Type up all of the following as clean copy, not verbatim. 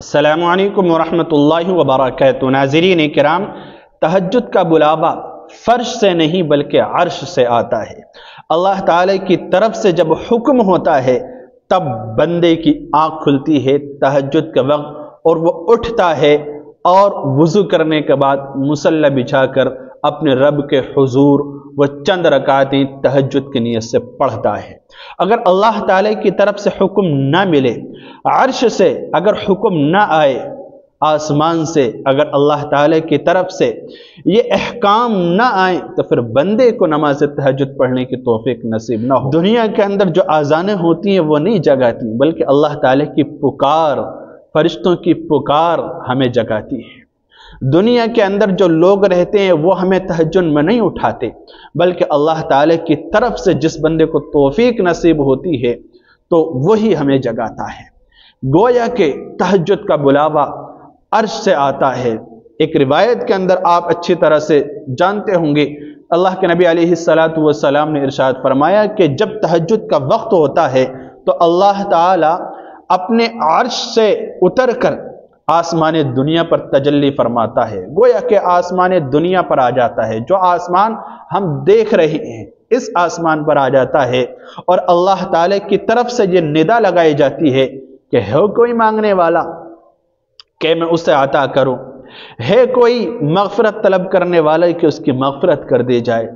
السلام علیکم ورحمۃ اللہ وبرکاتہ۔ ناظرین کرام، تہجد کا بلاوا فرش سے نہیں بلکہ عرش سے آتا ہے۔ اللہ تعالی کی طرف سے جب حکم ہوتا ہے تب بندے کی آنکھ کھلتی ہے تہجد کے وقت، اور وہ اٹھتا ہے اور وضو کرنے کے بعد مصلی بچھا کر اپنے رب کے حضور وہ چند رکعتیں تہجد کی نیت سے پڑھتا ہے۔ اگر اللہ تعالی کی طرف سے حکم نہ ملے، عرش سے اگر حکم نہ آئے، آسمان سے اگر اللہ تعالی کی طرف سے یہ احکام نہ آئیں، تو پھر بندے کو نماز تہجد پڑھنے کی توفیق نصیب نہ ہو۔ دنیا کے اندر جو اذانیں ہوتی ہیں وہ نہیں جگاتی، بلکہ اللہ تعالی کی پکار، فرشتوں کی پکار ہمیں جگاتی ہے۔ دنیا کے اندر جو لوگ رہتے ہیں وہ ہمیں تہجد میں نہیں اٹھاتے، بلکہ اللہ تعالی کی طرف سے جس بندے کو توفیق نصیب ہوتی ہے تو وہی ہمیں جگاتا ہے۔ گویا کہ تہجد کا بلاوا عرش سے آتا ہے۔ ایک روایت کے اندر آپ اچھی طرح سے جانتے ہوں گے، اللہ کے نبی علیہ السلام نے ارشاد فرمایا کہ جب تہجد کا وقت ہوتا ہے تو اللہ تعالی اپنے عرش سے اتر کر آسمان دنیا پر تجلی فرماتا ہے۔ گویا کہ آسمان دنیا پر آ جاتا ہے، جو آسمان ہم دیکھ رہے ہیں اس آسمان پر آ جاتا ہے، اور اللہ تعالی کی طرف سے یہ ندا لگائی جاتی ہے کہ ہے کوئی مانگنے والا کہ میں اسے عطا کروں، ہے کوئی مغفرت طلب کرنے والا کہ اس کی مغفرت کر دی جائے،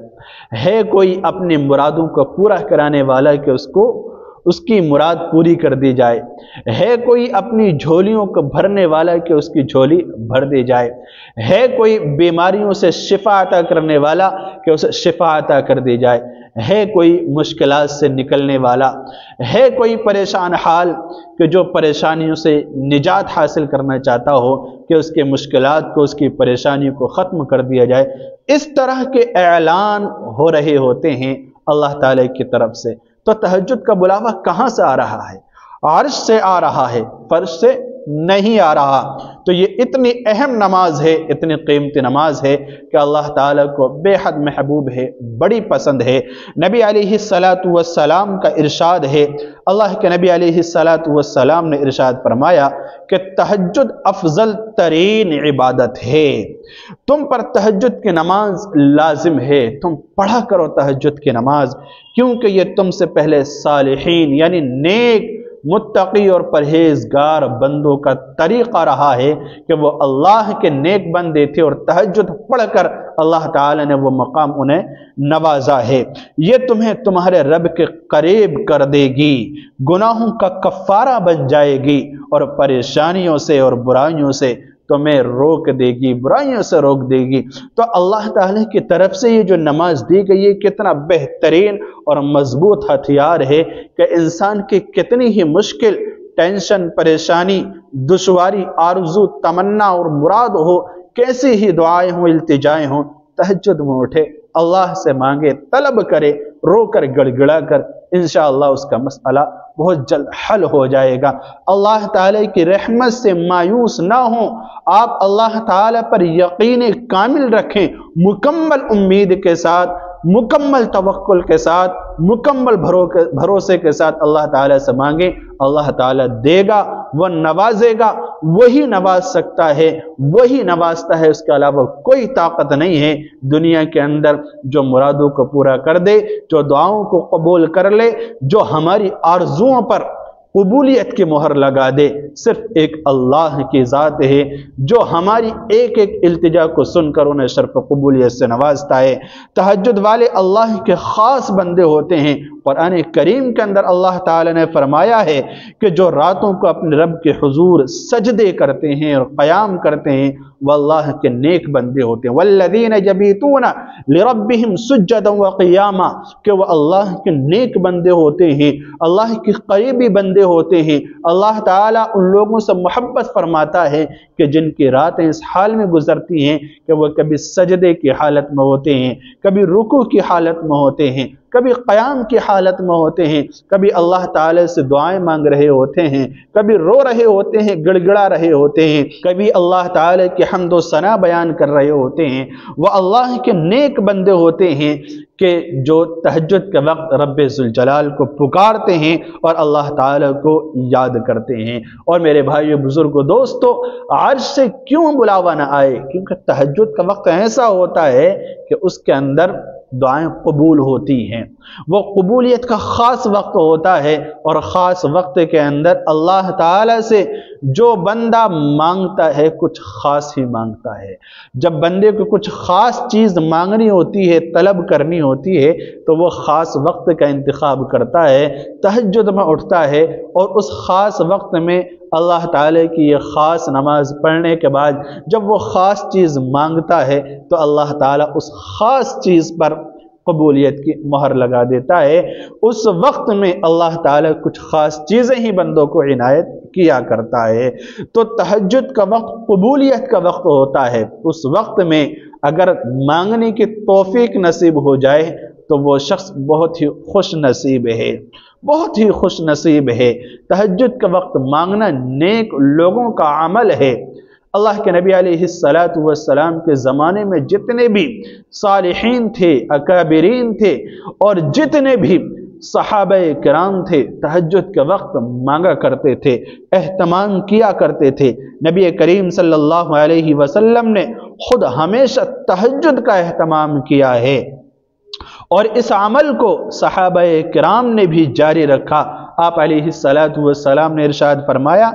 ہے کوئی اپنی مرادوں کو پورا کرانے والا کہ اس کی مراد پوری کر دی جائے، ہے کوئی اپنی جھولیوں کو بھرنے والا کہ اس کی جھولی بھر دی جائے، ہے کوئی بیماریوں سے شفا عطا کرنے والا کہ اسے شفا عطا کر دی جائے، ہے کوئی مشکلات سے نکلنے والا، ہے کوئی پریشان حال کہ جو پریشانیوں سے نجات حاصل کرنا چاہتا ہو کہ اس کے مشکلات کو، اس کی پریشانیوں کو ختم کر دیا جائے۔ اس طرح کے اعلان ہو رہے ہوتے ہیں اللہ تعالی کی طرف سے۔ تو تہجد کا بلاوا کہاں سے آ رہا ہے؟ عرش سے آ رہا ہے، فرش سے نہیں آ رہا۔ تو یہ اتنی اہم نماز ہے، اتنی قیمتی نماز ہے کہ اللہ تعالیٰ کو بے حد محبوب ہے، بڑی پسند ہے۔ نبی علیہ السلام کا ارشاد ہے، اللہ کے نبی علیہ السلام نے ارشاد فرمایا کہ تہجد افضل ترین عبادت ہے، تم پر تہجد کی نماز لازم ہے، تم پڑھا کرو تہجد کی نماز، کیونکہ یہ تم سے پہلے صالحین یعنی نیک، متقی اور پرہیزگار بندوں کا طریقہ رہا ہے کہ وہ اللہ کے نیک بندے تھے، اور تہجد پڑھ کر اللہ تعالی نے وہ مقام انہیں نوازا ہے۔ یہ تمہیں تمہارے رب کے قریب کر دے گی، گناہوں کا کفارہ بن جائے گی، اور پریشانیوں سے اور برائیوں سے تمہیں روک دے گی، برائیوں سے روک دے گی۔ تو اللہ تعالی کی طرف سے یہ جو نماز دی گئی ہے کتنا بہترین اور مضبوط ہتھیار ہے کہ انسان کی کتنی ہی مشکل، ٹینشن، پریشانی، دشواری، آرزو، تمنا اور مراد ہو، کیسی ہی دعائیں ہوں، التجائیں ہوں، تہجد میں اٹھے، اللہ سے مانگے، طلب کرے، رو کر گڑ گڑا کر، انشاءاللہ اس کا مسئلہ بہت جلد حل ہو جائے گا۔ اللہ تعالی کی رحمت سے مایوس نہ ہوں، آپ اللہ تعالی پر یقین کامل رکھیں، مکمل امید کے ساتھ، مکمل توکل کے ساتھ، مکمل بھروسے کے ساتھ اللہ تعالی سے مانگیں، اللہ تعالی دے گا، وہ نوازے گا، وہی نواز سکتا ہے، وہی نوازتا ہے، اس کے علاوہ کوئی طاقت نہیں ہے دنیا کے اندر جو مرادوں کو پورا کر دے، جو دعاؤں کو قبول کر لے، جو ہماری آرزوؤں پر قبولیت کی مہر لگا دے۔ صرف ایک اللہ کی ذات ہے جو ہماری ایک ایک التجا کو سن کر انہیں شرف قبولیت سے نوازتا ہے۔ تہجد والے اللہ کے خاص بندے ہوتے ہیں۔ قرآن کریم کے اندر اللہ تعالی نے فرمایا ہے کہ جو راتوں کو اپنے رب کے حضور سجدے کرتے ہیں اور قیام کرتے ہیں وہ اللہ کے نیک بندے ہوتے ہیں۔ والذین یبیتون لربہم سجدا وقیاما، کہ وہ اللہ کے نیک بندے ہوتے ہیں، اللہ کے قریبی بندے ہوتے ہیں۔ اللہ تعالیٰ ان لوگوں سے محبت فرماتا ہے کہ جن کی راتیں اس حال میں گزرتی ہیں کہ وہ کبھی سجدے کی حالت میں ہوتے ہیں، کبھی رکوع کی حالت میں ہوتے ہیں، کبھی قیام کی حالت میں ہوتے ہیں، کبھی اللہ تعالی سے دعائیں مانگ رہے ہوتے ہیں، کبھی رو رہے ہوتے ہیں، گڑ گڑا رہے ہوتے ہیں، کبھی اللہ تعالی کی حمد و ثنا بیان کر رہے ہوتے ہیں۔ وہ اللہ کے نیک بندے ہوتے ہیں کہ جو تہجد کے وقت رب ذوالجلال کو پکارتے ہیں اور اللہ تعالیٰ کو یاد کرتے ہیں۔ اور میرے بھائیو بزرگوں دوستو، عرش سے کیوں بلاوا نہ آئے؟ کیونکہ تہجد کا وقت ایسا ہوتا ہے کہ اس کے اندر دعائیں قبول ہوتی ہیں۔ وہ قبولیت کا خاص وقت ہوتا ہے، اور خاص وقت کے اندر اللہ تعالیٰ سے جو بندہ مانگتا ہے کچھ خاص ہی مانگتا ہے۔ جب بندے کو کچھ خاص چیز مانگنی ہوتی ہے، طلب کرنی ہوتی ہے، تو وہ خاص وقت کا انتخاب کرتا ہے، تہجد میں اٹھتا ہے، اور اس خاص وقت میں اللہ تعالیٰ کی یہ خاص نماز پڑھنے کے بعد جب وہ خاص چیز مانگتا ہے تو اللہ تعالیٰ اس خاص چیز پر قبولیت کی مہر لگا دیتا ہے۔ اس وقت میں اللہ تعالیٰ کچھ خاص چیزیں ہی بندوں کو عنایت کیا کرتا ہے۔ تو تہجد کا وقت قبولیت کا وقت ہوتا ہے۔ اس وقت میں اگر مانگنے کی توفیق نصیب ہو جائے تو وہ شخص بہت ہی خوش نصیب ہے، بہت ہی خوش نصیب ہے۔ تہجد کا وقت مانگنا نیک لوگوں کا عمل ہے۔ اللہ کے نبی علیہ السلام کے زمانے میں جتنے بھی صالحین تھے، اکابرین تھے، اور جتنے بھی صحابہ کرام تھے، تہجد کے وقت مانگا کرتے تھے، اہتمام کیا کرتے تھے۔ نبی کریم صلی اللہ علیہ وسلم نے خود ہمیشہ تہجد کا اہتمام کیا ہے، اور اس عمل کو صحابہ کرام نے بھی جاری رکھا۔ آپ علیہ السلام نے ارشاد فرمایا،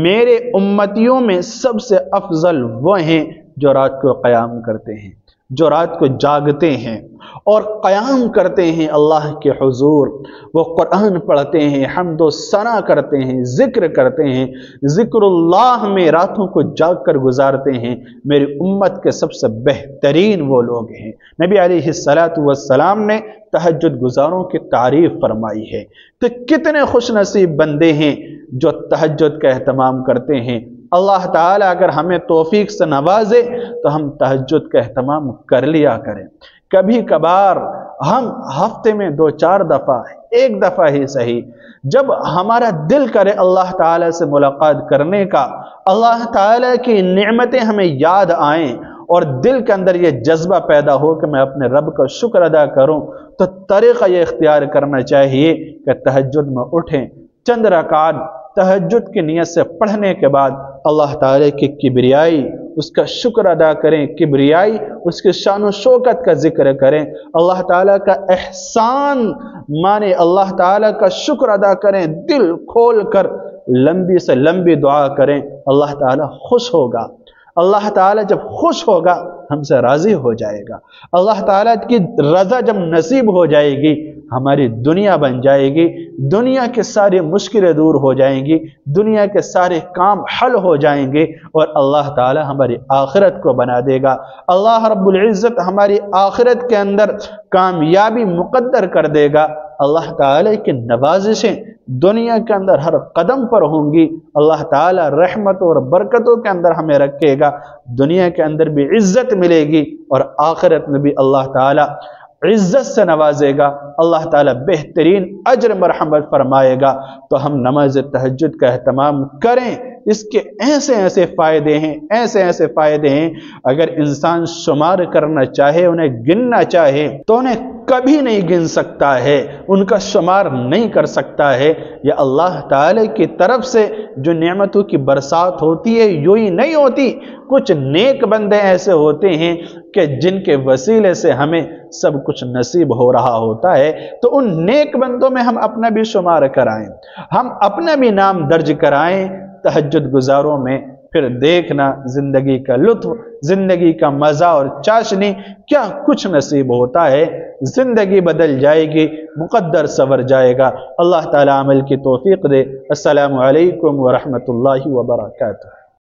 میرے امتیوں میں سب سے افضل وہ ہیں جو رات کو قیام کرتے ہیں، جو رات کو جاگتے ہیں اور قیام کرتے ہیں اللہ کے حضور۔ وہ قرآن پڑھتے ہیں، حمد و ثنا کرتے ہیں، ذکر کرتے ہیں، ذکر اللہ میں راتوں کو جاگ کر گزارتے ہیں۔ میری امت کے سب سے بہترین وہ لوگ ہیں۔ نبی علیہ السلام نے تہجد گزاروں کی تعریف فرمائی ہے۔ تو کتنے خوش نصیب بندے ہیں جو تہجد کا اہتمام کرتے ہیں۔ اللہ تعالیٰ اگر ہمیں توفیق سے نوازے تو ہم تہجد کا اہتمام کر لیا کریں۔ کبھی کبھار ہم ہفتے میں 2-4 دفعہ، 1 دفعہ ہی صحیح، جب ہمارا دل کرے اللہ تعالیٰ سے ملاقات کرنے کا، اللہ تعالیٰ کی نعمتیں ہمیں یاد آئیں اور دل کے اندر یہ جذبہ پیدا ہو کہ میں اپنے رب کا شکر ادا کروں، تو طریقہ یہ اختیار کرنا چاہیے کہ تہجد میں اٹھیں، چند رکعات تہجد کی نیت سے پڑھنے کے بعد اللہ تعالیٰ کی کبریائی، اس کا شکر ادا کریں، کبریائی اس کی شان و شوکت کا ذکر کریں، اللہ تعالیٰ کا احسان مانے، اللہ تعالیٰ کا شکر ادا کریں، دل کھول کر لمبی سے لمبی دعا کریں۔ اللہ تعالیٰ خوش ہوگا، اللہ تعالیٰ جب خوش ہوگا ہم سے راضی ہو جائے گا۔ اللہ تعالیٰ کی رضا جب نصیب ہو جائے گی ہماری دنیا بن جائے گی، دنیا کے ساری مشکلیں دور ہو جائیں گی، دنیا کے سارے کام حل ہو جائیں گے، اور اللہ تعالیٰ ہماری آخرت کو بنا دے گا۔ اللہ رب العزت ہماری آخرت کے اندر کامیابی مقدر کر دے گا۔ اللہ تعالیٰ کی نوازشیں دنیا کے اندر ہر قدم پر ہوں گی۔ اللہ تعالیٰ رحمت اور برکتوں کے اندر ہمیں رکھے گا، دنیا کے اندر بھی عزت ملے گی اور آخرت میں بھی اللہ تعالیٰ عزت سے نوازے گا، اللہ تعالیٰ بہترین اجر مرحمت فرمائے گا۔ تو ہم نماز تہجد کا اہتمام کریں، اس کے ایسے ایسے فائدے ہیں، ایسے ایسے فائدے ہیں، اگر انسان شمار کرنا چاہے، انہیں گننا چاہے تو انہیں کبھی نہیں گن سکتا ہے، ان کا شمار نہیں کر سکتا ہے۔ یہ اللہ تعالی کی طرف سے جو نعمتوں کی برسات ہوتی ہے یوں ہی نہیں ہوتی، کچھ نیک بندے ایسے ہوتے ہیں کہ جن کے وسیلے سے ہمیں سب کچھ نصیب ہو رہا ہوتا ہے، تو ان نیک بندوں میں ہم اپنا بھی شمار کرائیں، ہم اپنا بھی نام درج کرائیں تہجد گزاروں میں، پھر دیکھنا زندگی کا لطف، زندگی کا مزہ اور چاشنی کیا کچھ نصیب ہوتا ہے۔ زندگی بدل جائے گی، مقدر سنور جائے گا۔ اللہ تعالی عمل کی توفیق دے۔ السلام علیکم ورحمۃ اللہ وبرکاتہ۔